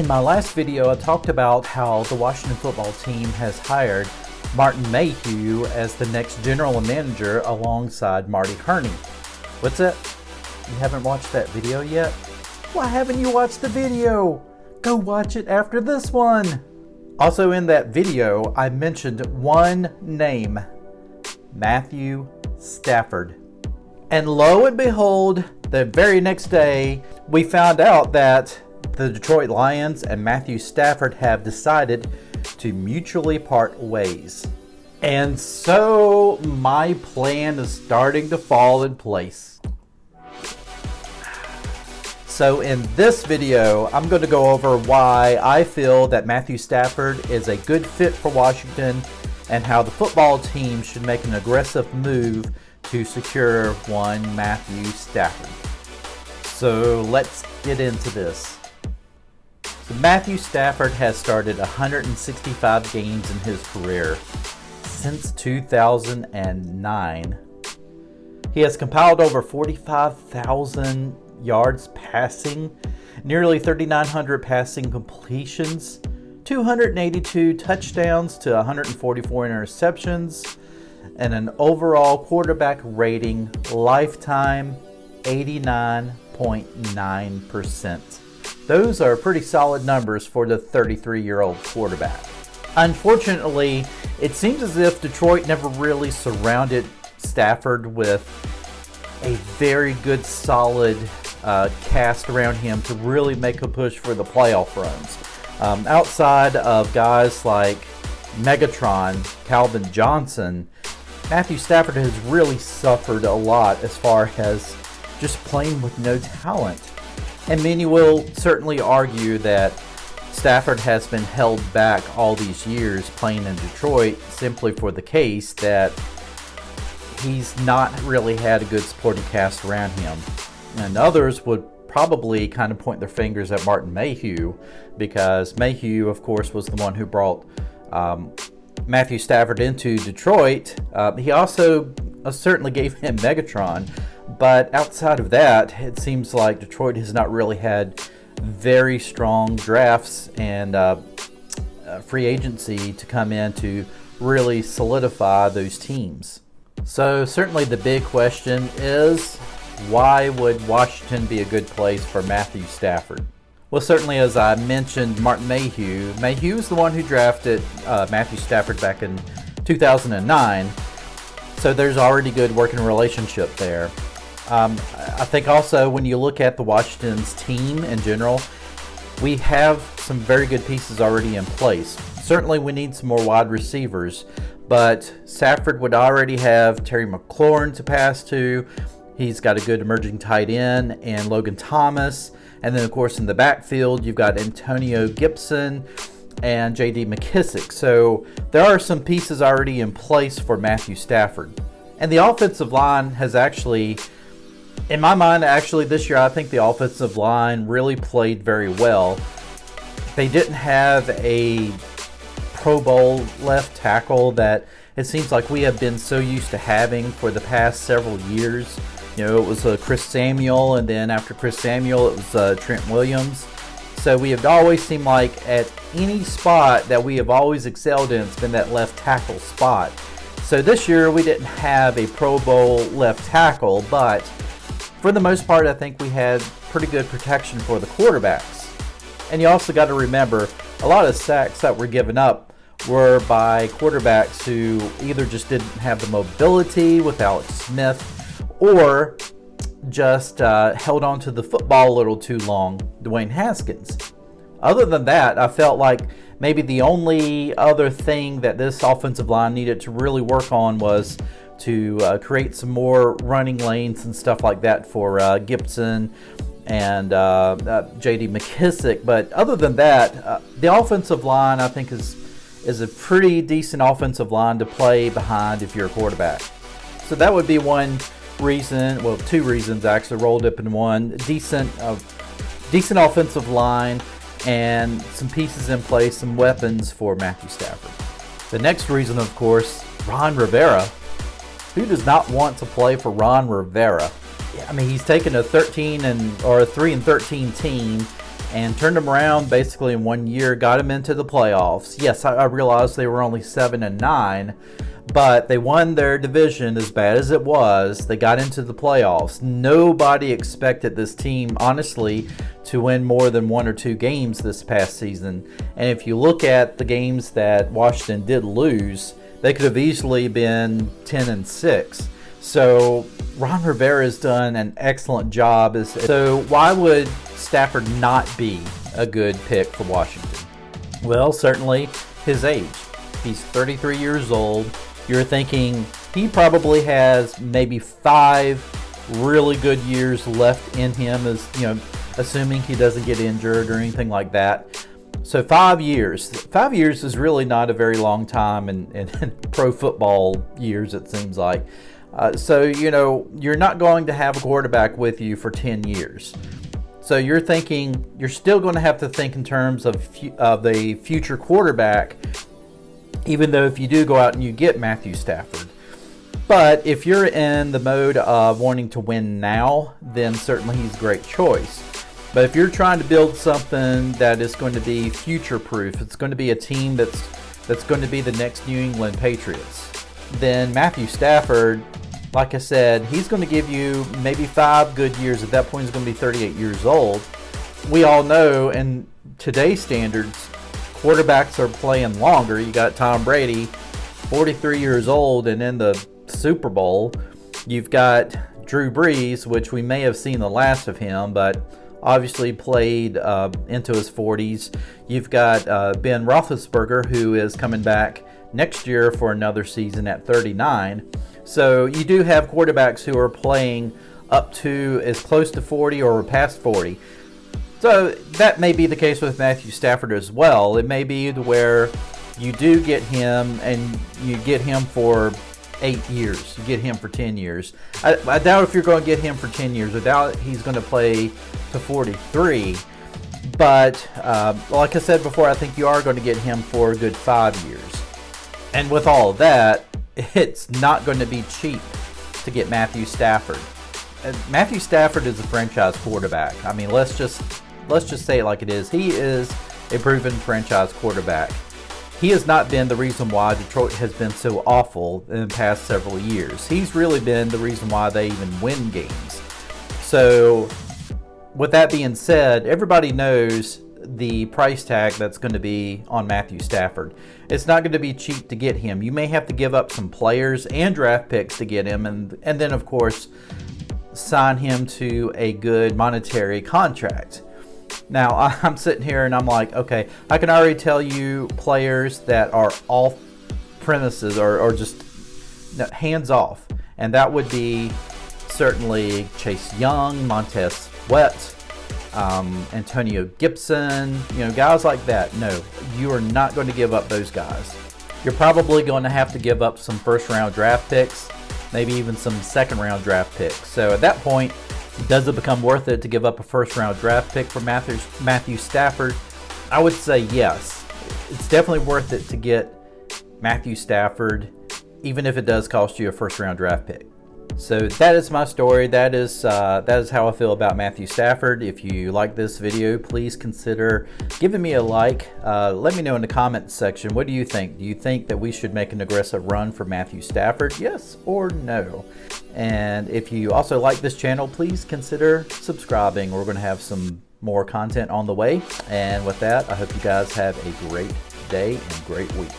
In my last video, I talked about how the Washington football team has hired Martin Mayhew as the next general manager alongside Marty Hurney. What's that? You haven't watched that video yet? Why haven't you watched the video? Go watch it after this one. Also in that video, I mentioned one name, Matthew Stafford. And lo and behold, the very next day, we found out that the Detroit Lions and Matthew Stafford have decided to mutually part ways. And so my plan is starting to fall in place. So in this video, I'm going to go over why I feel that Matthew Stafford is a good fit for Washington and how the football team should make an aggressive move to secure one Matthew Stafford. So let's get into this. So Matthew Stafford has started 165 games in his career since 2009. He has compiled over 45,000 yards passing, nearly 3,900 passing completions, 282 touchdowns to 144 interceptions, and an overall quarterback rating lifetime 89.9%. Those are pretty solid numbers for the 33-year-old quarterback. Unfortunately, it seems as if Detroit never really surrounded Stafford with a very good, solid cast around him to really make a push for the playoff runs. Outside of guys like Megatron, Calvin Johnson, Matthew Stafford has really suffered a lot as far as just playing with no talent. And many will certainly argue that Stafford has been held back all these years playing in Detroit simply for the case that he's not really had a good supporting cast around him. And others would probably kind of point their fingers at Martin Mayhew, because Mayhew, of course, was the one who brought Matthew Stafford into Detroit. He also certainly gave him Megatron. But outside of that, it seems like Detroit has not really had very strong drafts and free agency to come in to really solidify those teams. So certainly the big question is, why would Washington be a good place for Matthew Stafford? Well, certainly, as I mentioned, Martin Mayhew is the one who drafted Matthew Stafford back in 2009. So there's already good working relationship there. I think also when you look at the Washington's team in general, we have some very good pieces already in place. Certainly we need some more wide receivers, but Stafford would already have Terry McLaurin to pass to. He's got a good emerging tight end and Logan Thomas. And then, of course, in the backfield, you've got Antonio Gibson and J.D. McKissick. So there are some pieces already in place for Matthew Stafford. And the offensive line has actually, in my mind, this year, I think the offensive line really played very well. They didn't have a Pro Bowl left tackle that it seems like we have been so used to having for the past several years. You know, it was Chris Samuel, and then after Chris Samuel, it was Trent Williams. So we have always seemed like at any spot that we have always excelled in, it's been that left tackle spot. So this year, we didn't have a Pro Bowl left tackle, but for the most part, I think we had pretty good protection for the quarterbacks. And you also got to remember, a lot of sacks that were given up were by quarterbacks who either just didn't have the mobility with Alex Smith or just held on to the football a little too long, Dwayne Haskins. Other than that, I felt like maybe the only other thing that this offensive line needed to really work on was to create some more running lanes and stuff like that for Gibson and J.D. McKissick. But other than that, the offensive line, I think, is a pretty decent offensive line to play behind if you're a quarterback. So that would be one reason, well, two reasons actually rolled up in one. Decent offensive line and some pieces in place, some weapons for Matthew Stafford. The next reason, of course, Ron Rivera. Who does not want to play for Ron Rivera? I mean, he's taken a 3-13 team and turned them around basically in 1 year, got them into the playoffs. Yes, I realized they were only 7-9, but they won their division as bad as it was. They got into the playoffs. Nobody expected this team, honestly, to win more than 1 or 2 games this past season. And if you look at the games that Washington did lose, they could have easily been 10-6. So Ron Rivera has done an excellent job. So why would Stafford not be a good pick for Washington? Well, certainly his age. He's 33 years old. You're thinking he probably has maybe 5 really good years left in him, as assuming he doesn't get injured or anything like that. So 5 years. 5 years is really not a very long time in pro football years, it seems like. So you're not going to have a quarterback with you for 10 years. So you're still going to have to think in terms of the future quarterback, even though if you do go out and you get Matthew Stafford. But if you're in the mode of wanting to win now, then certainly he's a great choice. But if you're trying to build something that is going to be future-proof, it's going to be a team that's going to be the next New England Patriots, then Matthew Stafford, like I said, he's going to give you maybe 5 good years. At that point, he's going to be 38 years old. We all know, in today's standards, quarterbacks are playing longer. You got Tom Brady, 43 years old, and in the Super Bowl. You've got Drew Brees, which we may have seen the last of him, but obviously played into his 40s. You've got Ben Roethlisberger, who is coming back next year for another season at 39. So you do have quarterbacks who are playing up to as close to 40 or past 40. So that may be the case with Matthew Stafford as well. It may be to where you do get him and you get him for 8 years. You get him for 10 years. I doubt if you're going to get him for 10 years. I doubt he's going to play to 43. But like I said before, I think you are going to get him for a good 5 years. And with all of that, it's not going to be cheap to get Matthew Stafford. Matthew Stafford is a franchise quarterback. I mean, let's just say it like it is. He is a proven franchise quarterback. He has not been the reason why Detroit has been so awful in the past several years. He's really been the reason why they even win games. So with that being said, everybody knows the price tag that's going to be on Matthew Stafford. It's not going to be cheap to get him. You may have to give up some players and draft picks to get him, and then of course sign him to a good monetary contract. Now I'm sitting here and I'm like, okay, I can already tell you players that are off premises or just hands off, and that would be certainly Chase Young, Montez Sweat, Antonio Gibson, guys like that. No, you are not going to give up those guys. You're probably going to have to give up some first-round draft picks, maybe even some second-round draft picks. So at that point, does it become worth it to give up a first-round draft pick for Matthew Stafford? I would say yes. It's definitely worth it to get Matthew Stafford, even if it does cost you a first-round draft pick. So that is my story. That is how I feel about Matthew Stafford. If you like this video, please consider giving me a like. Let me know in the comments section, what do you think? Do you think that we should make an aggressive run for Matthew Stafford? Yes or no? And if you also like this channel, please consider subscribing. We're going to have some more content on the way. And with that, I hope you guys have a great day and great week.